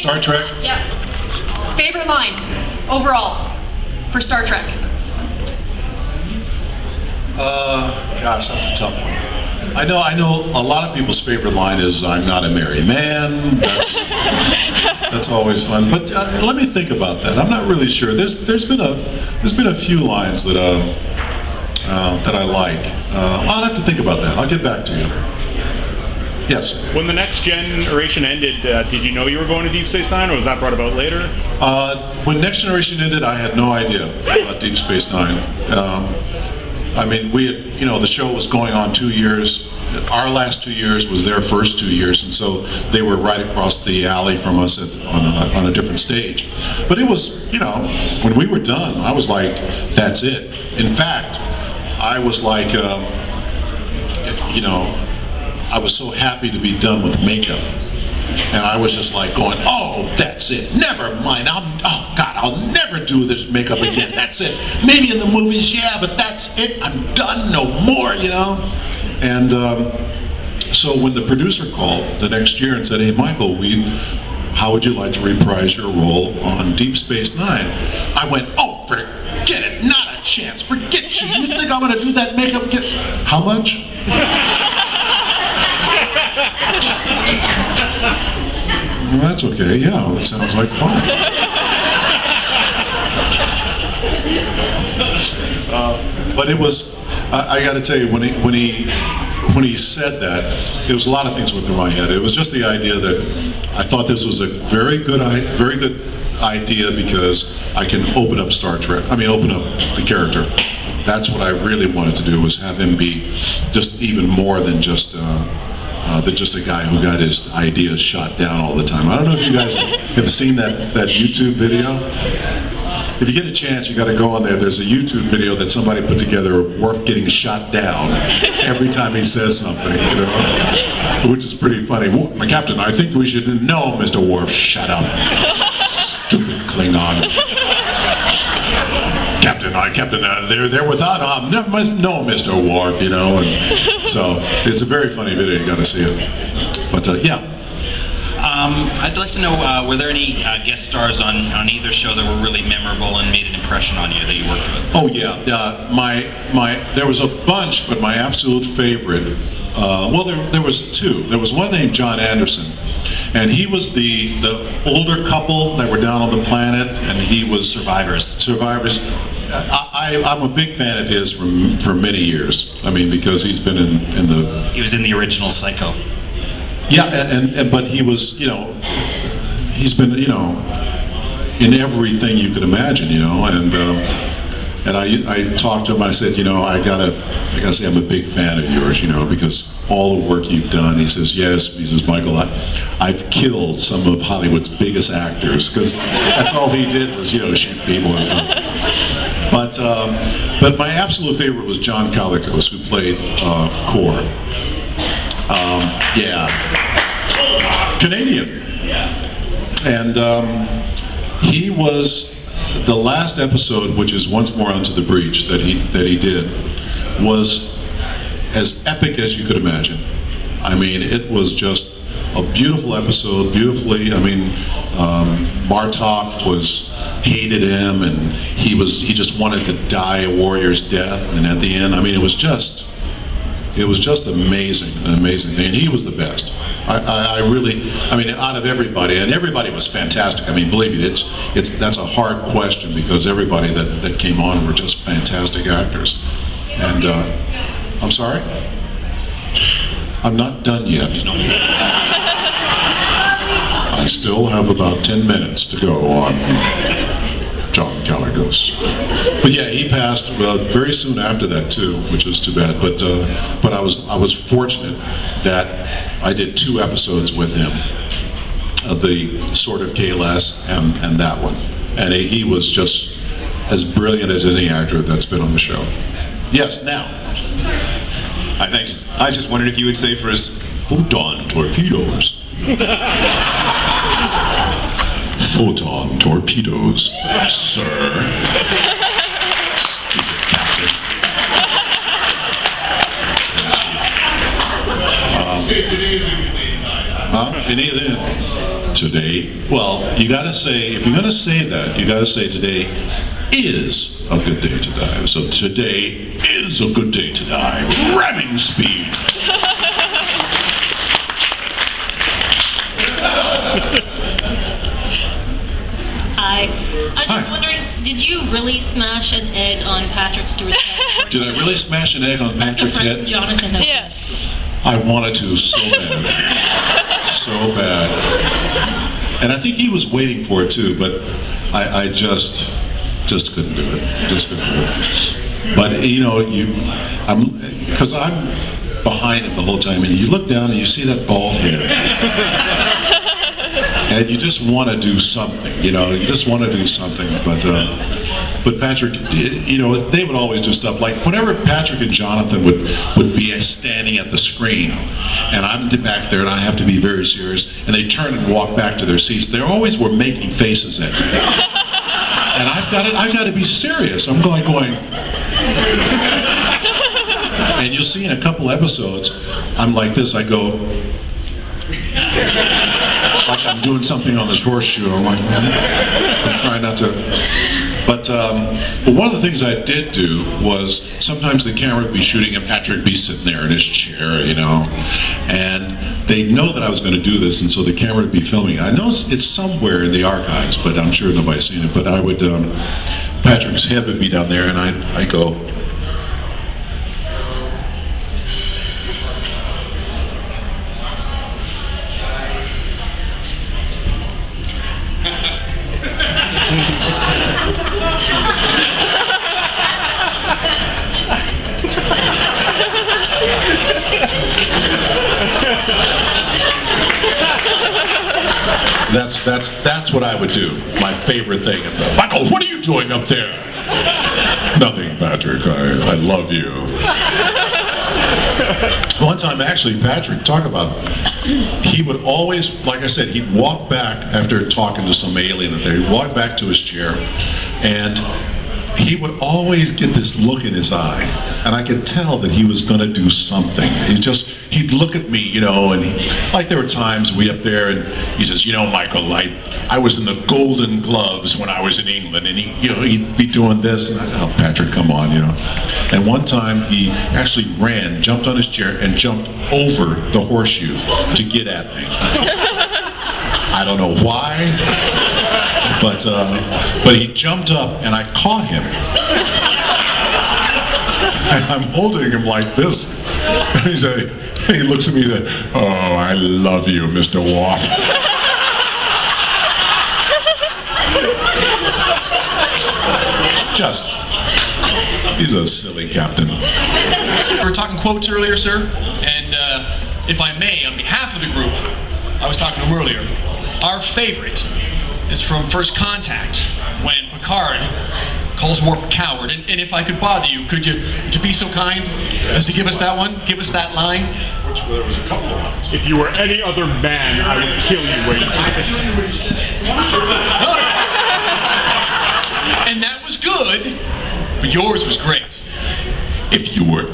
Star Trek? Yeah. Favorite line overall for Star Trek? Gosh, that's a tough one. I know a lot of people's favorite line is "I'm not a married man." That's always fun. But let me think about that. I'm not really sure. There's been a few lines that I like. I'll have to think about that. I'll get back to you. Yes. When the Next Generation ended, did you know you were going to Deep Space Nine, or was that brought about later? When Next Generation ended, I had no idea about Deep Space Nine. I mean, we had, the show was going on 2 years. Our last 2 years was their first 2 years, and so they were right across the alley from us on a different stage. But it was, when we were done, I was like, that's it. In fact, I was like, I was so happy to be done with makeup. And I was just like going, oh, that's it. Never mind. I'll never do this makeup again. That's it. Maybe in the movies, yeah, but that's it. I'm done. No more, And so when the producer called the next year and said, hey, Michael, how would you like to reprise your role on Deep Space Nine? I went, oh, forget it. Not a chance. Forget you. You think I'm going to do that makeup again? How much? Well, that's okay. Yeah, that sounds like fun. But it was, I got to tell you, when he said that, there was a lot of things went through my head. It was just the idea that I thought this was a very good idea because I can open up Star Trek. I mean, open up the character. That's what I really wanted to do, was have him be just even more than just a guy who got his ideas shot down all the time. I don't know if you guys have seen that YouTube video. If you get a chance, you got to go on there. There's a YouTube video that somebody put together of Worf getting shot down every time he says something, which is pretty funny. My captain, I think we should. No, Mr. Worf, shut up. Stupid Klingon. Captain, they're without no, Mr. Worf, And so it's a very funny video. You got to see it. But yeah. I'd like to know, were there any guest stars on either show that were really memorable and made an impression on you that you worked with? Oh yeah, there was a bunch, but my absolute favorite. There was two. There was one named John Anderson, and he was the older couple that were down on the planet, and he was Survivors. I'm a big fan of his for many years. I mean, because he's been in the. He was in the original Psycho. Yeah, but he was, he's been, in everything you could imagine, and I talked to him. I said, I gotta say I'm a big fan of yours, because all the work you've done. He says, yes. He says, Michael, I've killed some of Hollywood's biggest actors, because that's all he did was, shoot people and stuff. But my absolute favorite was John Colicos, who played Core. Canadian. And he was the last episode, which is Once More Onto the Breach, that he did, was as epic as you could imagine. I mean, it was just a beautiful episode, beautifully. I mean, Martok hated him, and he just wanted to die a warrior's death, and at the end, I mean, it was just amazing, and he was the best. I mean, out of everybody, and everybody was fantastic. I mean, believe me, that's a hard question, because everybody that came on were just fantastic actors. And I'm sorry? I'm not done yet. I still have about 10 minutes to go on John Colicos. But yeah, he passed very soon after that too, which was too bad. But I was fortunate that I did 2 episodes with him, the Sword of Kahless and that one, and he was just as brilliant as any actor that's been on the show. Yes, now. Hi, thanks. I just wondered if you would say for us, photon torpedoes. Photon torpedoes, sir. Stupid captain. Any of that? Today, well, you gotta say, if you're gonna say that, you gotta say today is a good day to die. So today is a good day to die. Ramming speed. Hi. I was just Hi. wondering, did you really smash an egg on Patrick Stewart's head? Did I really smash an egg on Patrick's That's what head? Jonathan has. Yeah. I wanted to so bad. So bad. And I think he was waiting for it too, but I just couldn't do it. Just couldn't do it. But you know, because I'm behind him the whole time, and you look down and you see that bald head. And you just want to do something, you know, you just want to do something. But Patrick, you know, they would always do stuff like whenever Patrick and Jonathan would be standing at the screen, and I'm back there and I have to be very serious, and they turn and walk back to their seats, they always were making faces at me. And I've got to be serious. I'm going. And you'll see in a couple episodes, I'm like this. I go like I'm doing something on this horseshoe. I'm like, I'm trying not to. But one of the things I did do was sometimes the camera would be shooting and Patrick would be sitting there in his chair, you know, and they know that I was going to do this, and so the camera would be filming. I know it's somewhere in the archives, but I'm sure nobody's seen it. But I would, Patrick's head would be down there, and I go. That's what I would do. My favorite thing. Michael, what are you doing up there? Nothing, Patrick. I love you. One time, actually, Patrick, talk about. He would always, like I said, he'd walk back after talking to some alien. He'd walk back to his chair, and he would always get this look in his eye, and I could tell that he was going to do something. He'd look at me, you know, and like there were times we up there, and he says, you know, Michael, I was in the Golden Gloves when I was in England, and he'd be doing this, and oh, Patrick, come on, you know. And one time he actually jumped on his chair, and jumped over the horseshoe to get at me. I don't know why. But he jumped up and I caught him. And I'm holding him like this. And he looks at me and said, oh, I love you, Mr. Worf. He's a silly captain. We were talking quotes earlier, sir, and if I may, on behalf of the group, I was talking to him earlier, our favorite is from First Contact, when Picard calls Worf a coward. And if I could bother you, could you be so kind as to give us that one? Give us that line? There was a couple of ones. If you were any other man, I would kill you, Wayne. And that was good, but yours was great. If you were